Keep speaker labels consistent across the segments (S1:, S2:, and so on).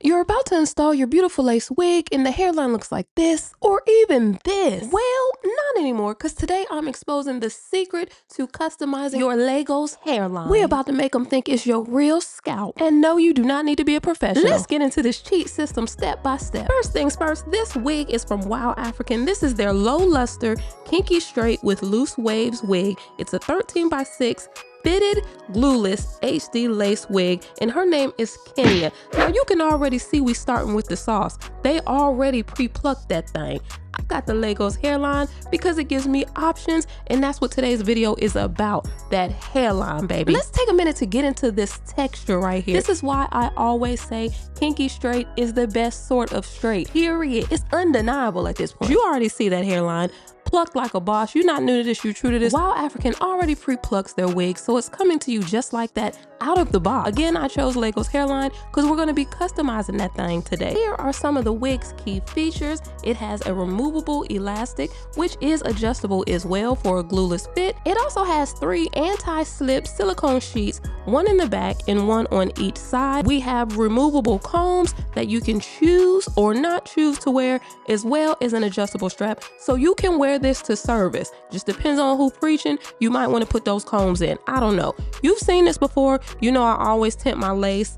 S1: You're about to install your beautiful lace wig and the hairline looks like this or even this. Well, not anymore, because today I'm exposing the secret to customizing your Legos hairline. We're about to make them think it's your real scalp. And no, you do not need to be a professional. Let's get into this cheat system step by step. First things first, this wig is from WowAfrican. This is their low luster, kinky straight with loose waves wig. It's a 13x6 fitted glueless HD lace wig, and her name is Kenya. Now you can already see we starting with the sauce. They already pre-plucked that thing. I got the Legos hairline because it gives me options, and that's what today's video is about, that hairline, baby. Let's take a minute to get into this texture right here. This is why I always say kinky straight is the best sort of straight, period. It's undeniable at this point. You already see that hairline. Plucked like a boss. You're not new to this, you true to this. WowAfrican already pre-plucks their wigs, so it's coming to you just like that out of the box. Again, I chose Legos hairline because we're going to be customizing that thing today. Here are some of the wig's key features. It has a removable elastic, which is adjustable as well for a glueless fit. It also has 3 anti-slip silicone sheets, one in the back and one on each side. We have removable combs that you can choose or not choose to wear, as well as an adjustable strap, so you can wear this to service. Just depends on who preaching. You might want to put those combs in. I don't know. You've seen this before. You know I always tint my lace.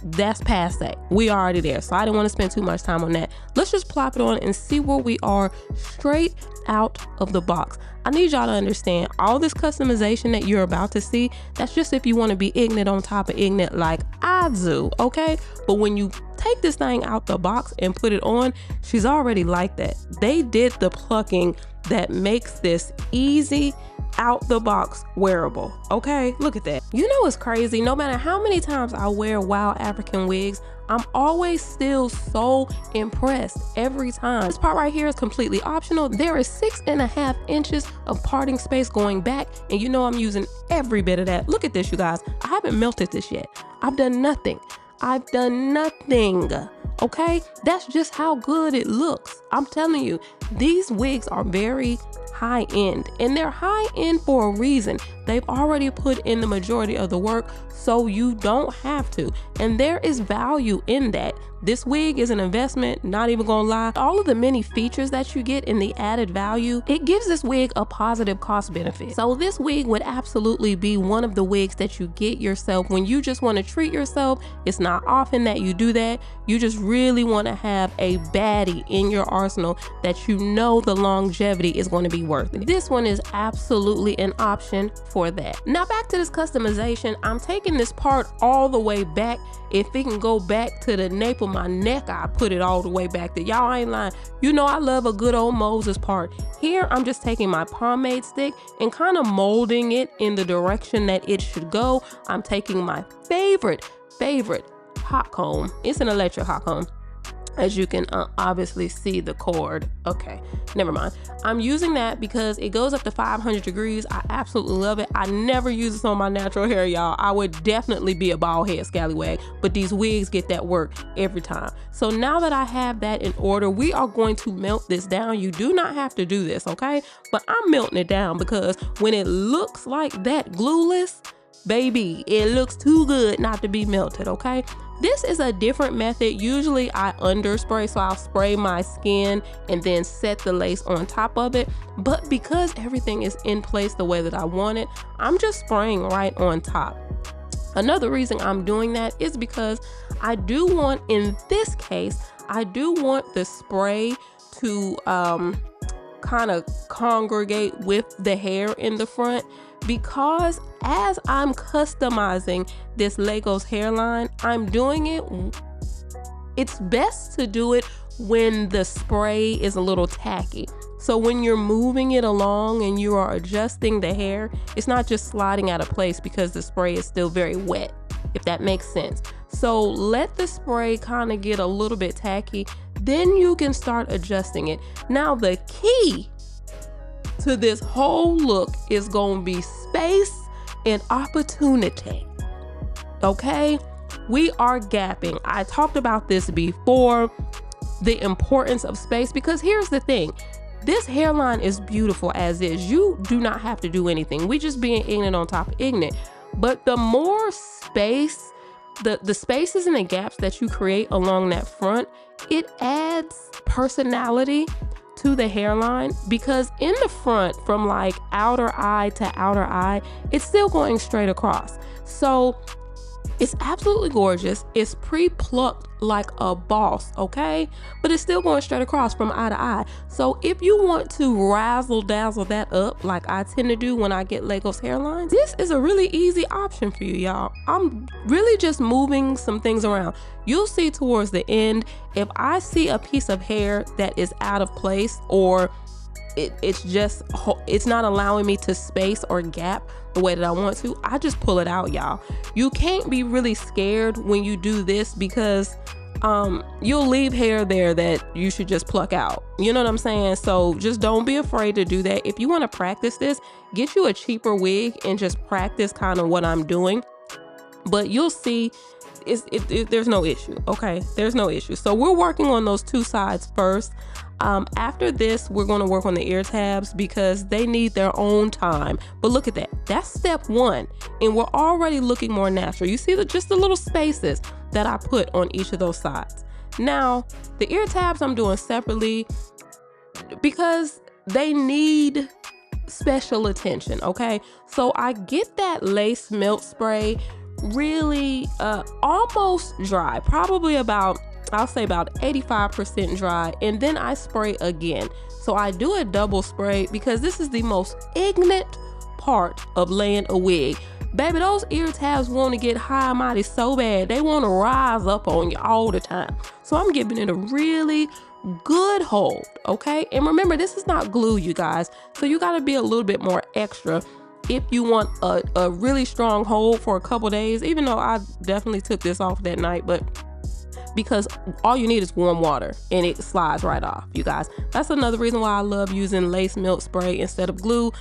S1: That's past that. We already there, so I didn't want to spend too much time on that. Let's just plop it on and see where we are straight out of the box. I need y'all to understand, all this customization that you're about to see, that's just if you want to be ignorant on top of ignorant like I do, okay? But when you take this thing out the box and put it on, she's already like that. They did the plucking that makes this easy out the box wearable, okay? Look at that. You know what's crazy? No matter how many times I wear WowAfrican wigs, I'm always still so impressed every time. This part right here is completely optional. There is 6.5 inches of parting space going back, and you know I'm using every bit of that. Look at this, you guys. I haven't melted this yet. I've done nothing. I've done nothing. Okay, that's just how good it looks. I'm telling you, these wigs are very high end, and they're high end for a reason. They've already put in the majority of the work, so you don't have to, and there is value in that. This wig is an investment, not even gonna lie. All of the many features that you get in the added value, it gives this wig a positive cost benefit. So this wig would absolutely be one of the wigs that you get yourself when you just want to treat yourself. It's not often that you do that. You just really want to have a baddie in your arsenal that you know the longevity is going to be worth it. This one is absolutely an option for that. Now back to this customization. I'm taking this part all the way back. If it can go back to the nape of my neck, I put it all the way back there. Y'all ain't lying. You know I love a good old Moses part. Here I'm just taking my pomade stick and kind of molding it in the direction that it should go. I'm taking my favorite hot comb. It's an electric hot comb. As you can obviously see the cord. Okay, never mind. I'm using that because it goes up to 500 degrees. I absolutely love it. I never use this on my natural hair, y'all. I would definitely be a bald head scallywag, but these wigs get that work every time. So now that I have that in order, we are going to melt this down. You do not have to do this, okay? But I'm melting it down because when it looks like that glueless, baby, it looks too good not to be melted, okay? This is a different method. Usually I underspray, so I'll spray my skin and then set the lace on top of it. But because everything is in place the way that I want it, I'm just spraying right on top. Another reason I'm doing that is because I do want, in this case, I do want the spray to kind of congregate with the hair in the front, because as I'm customizing this Legos hairline, I'm doing it, it's best to do it when the spray is a little tacky. So when you're moving it along and you are adjusting the hair, it's not just sliding out of place because the spray is still very wet, if that makes sense. So let the spray kind of get a little bit tacky, then you can start adjusting it. Now the key to this whole look is going to be space and opportunity, okay? We are gapping. I talked about this before, the importance of space, because here's the thing. This hairline is beautiful as is. You do not have to do anything. We just being ignorant on top of ignorant. But the more space the spaces and the gaps that you create along that front, it adds personality to the hairline, because in the front, from like outer eye to outer eye, it's still going straight across. So it's absolutely gorgeous. It's pre-plucked like a boss, okay? But it's still going straight across from eye to eye. So if you want to razzle dazzle that up like I tend to do when I get Legos hairlines, this is a really easy option for you, y'all. I'm really just moving some things around. You'll see towards the end, if I see a piece of hair that is out of place, or it's not allowing me to space or gap the way that I want to, I just pull it out, y'all. You can't be really scared when you do this, because you'll leave hair there that you should just pluck out. You know what I'm saying? So just don't be afraid to do that. If you want to practice this, get you a cheaper wig and just practice kind of what I'm doing. But you'll see, there's no issue, okay? There's no issue. So we're working on those two sides first. After this, we're going to work on the ear tabs because they need their own time. But look at that. That's step one. And we're already looking more natural. You see just the little spaces that I put on each of those sides. Now, the ear tabs I'm doing separately because they need special attention, okay? So I get that lace melt spray really almost dry, probably about, I'll say about 85% dry, and then I spray again. So I do a double spray because this is the most ignorant part of laying a wig. Baby, those ear tabs want to get high and mighty so bad. They want to rise up on you all the time. So I'm giving it a really good hold, okay? And remember, this is not glue, you guys. So you got to be a little bit more extra if you want a really strong hold for a couple days, even though I definitely took this off that night, but because all you need is warm water and it slides right off, you guys. That's another reason why I love using lace melt spray instead of glue,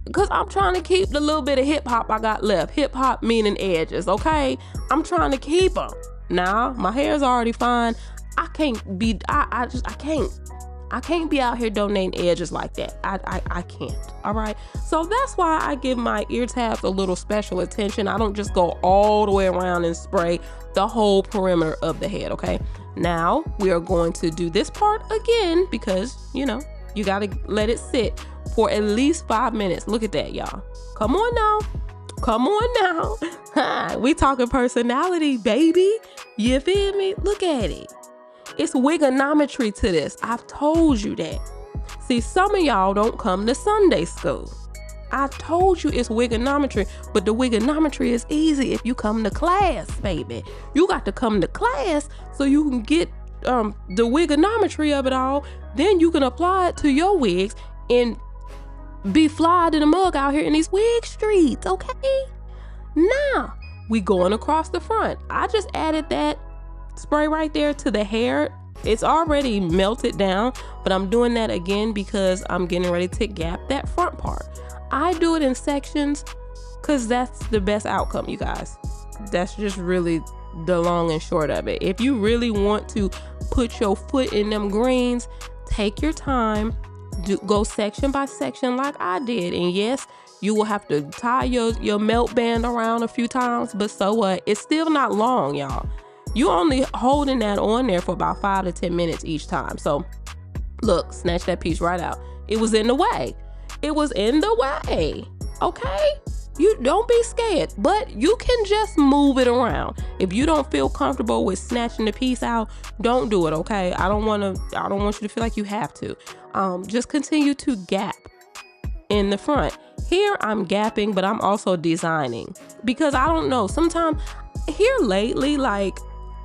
S1: because I'm trying to keep the little bit of hip hop I got left. Hip hop meaning edges, okay? I'm trying to keep them. Now, my hair's already fine. I can't be, I can't be out here donating edges like that. I can't, all right? So that's why I give my ear tabs a little special attention. I don't just go all the way around and spray the whole perimeter of the head, okay? Now, we are going to do this part again because, you know, you gotta let it sit for at least 5 minutes. Look at that, y'all. Come on now. Come on now. We talking personality, baby. You feel me? Look at it. It's wigonometry to this. I've told you that. See, some of y'all don't come to Sunday school. I told you it's wigonometry, but the wigonometry is easy if you come to class, baby. You got to come to class so you can get the wigonometry of it all. Then you can apply it to your wigs and be flyed in a mug out here in these wig streets, okay? Now, we going across the front. I just added that spray right there to the hair. It's already melted down, but I'm doing that again because I'm getting ready to gap that front part. I do it in sections because that's the best outcome, you guys. That's just really the long and short of it. If you really want to put your foot in them greens, take your time, go section by section like I did. And yes, you will have to tie your melt band around a few times, but so what? It's still not long, y'all. You only holding that on there for about 5 to 10 minutes each time. So look, snatch that piece right out. It was in the way. It was in the way, okay? You don't be scared, but you can just move it around. If you don't feel comfortable with snatching the piece out, don't do it, okay? I don't want you to feel like you have to. Just continue to gap in the front. Here I'm gapping, but I'm also designing because I don't know. Sometimes here lately, like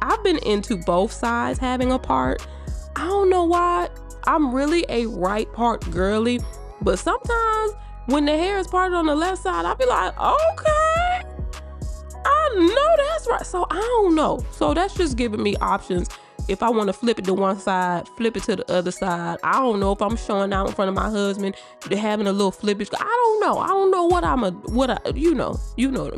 S1: I've been into both sides having a part. I don't know why. I'm really a right part girly, but sometimes when the hair is parted on the left side, I'll be like, okay, I know that's right. So I don't know. So that's just giving me options. If I want to flip it to one side, flip it to the other side. I don't know if I'm showing out in front of my husband, they're having a little flippage. I don't know. I don't know you know,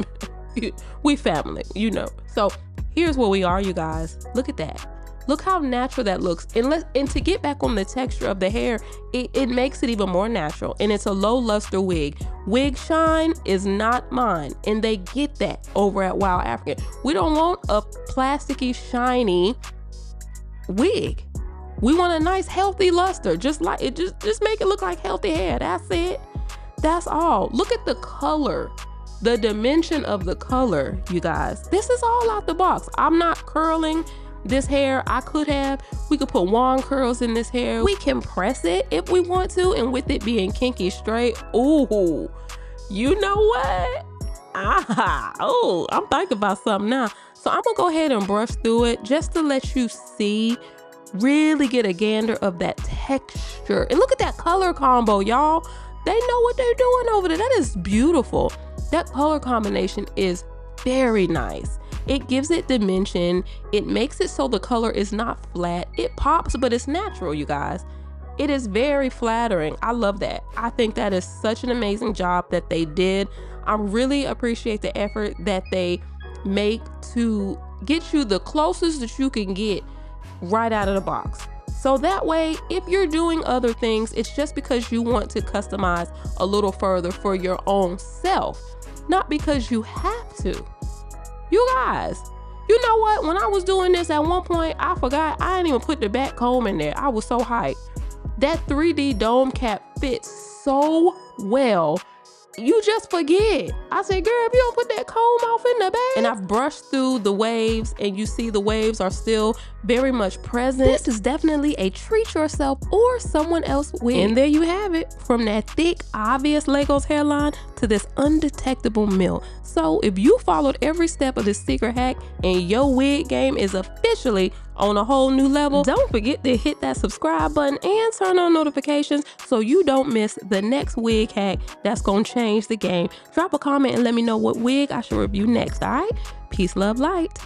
S1: we family, you know. So here's where we are, you guys. Look at that. Look how natural that looks. And to get back on the texture of the hair, it makes it even more natural. And it's a low luster wig. Wig shine is not mine. And they get that over at WowAfrican. We don't want a plasticky, shiny wig. We want a nice healthy luster, just like it. Just make it look like healthy hair. That's it. That's all. Look at the color, the dimension of the color, you guys. This is all out the box. I'm not curling this hair. We could put wand curls in this hair. We can press it if we want to, and with it being kinky straight, ooh, you know what? Oh, I'm thinking about something now. So I'm gonna go ahead and brush through it just to let you see, really get a gander of that texture. And look at that color combo, y'all. They know what they're doing over there. That is beautiful. That color combination is very nice. It gives it dimension. It makes it so the color is not flat. It pops, but it's natural, you guys. It is very flattering. I love that. I think that is such an amazing job that they did. I really appreciate the effort that they make to get you the closest that you can get right out of the box. So that way, if you're doing other things, it's just because you want to customize a little further for your own self, not because you have to. You guys, you know what? When I was doing this at one point, I forgot I didn't even put the back comb in there. I was so hyped. That 3D dome cap fits so well. You just forget. I said, girl, if you don't put that comb off in the back. And I've brushed through the waves, and you see the waves are still very much present. This is definitely a treat yourself or someone else wig. And there you have it. From that thick, obvious Lagos hairline to this undetectable milk. So if you followed every step of this secret hack and your wig game is officially on a whole new level, don't forget to hit that subscribe button and turn on notifications so you don't miss the next wig hack that's gonna change the game. Drop a comment and let me know what wig I should review next, all right? Peace, love, light.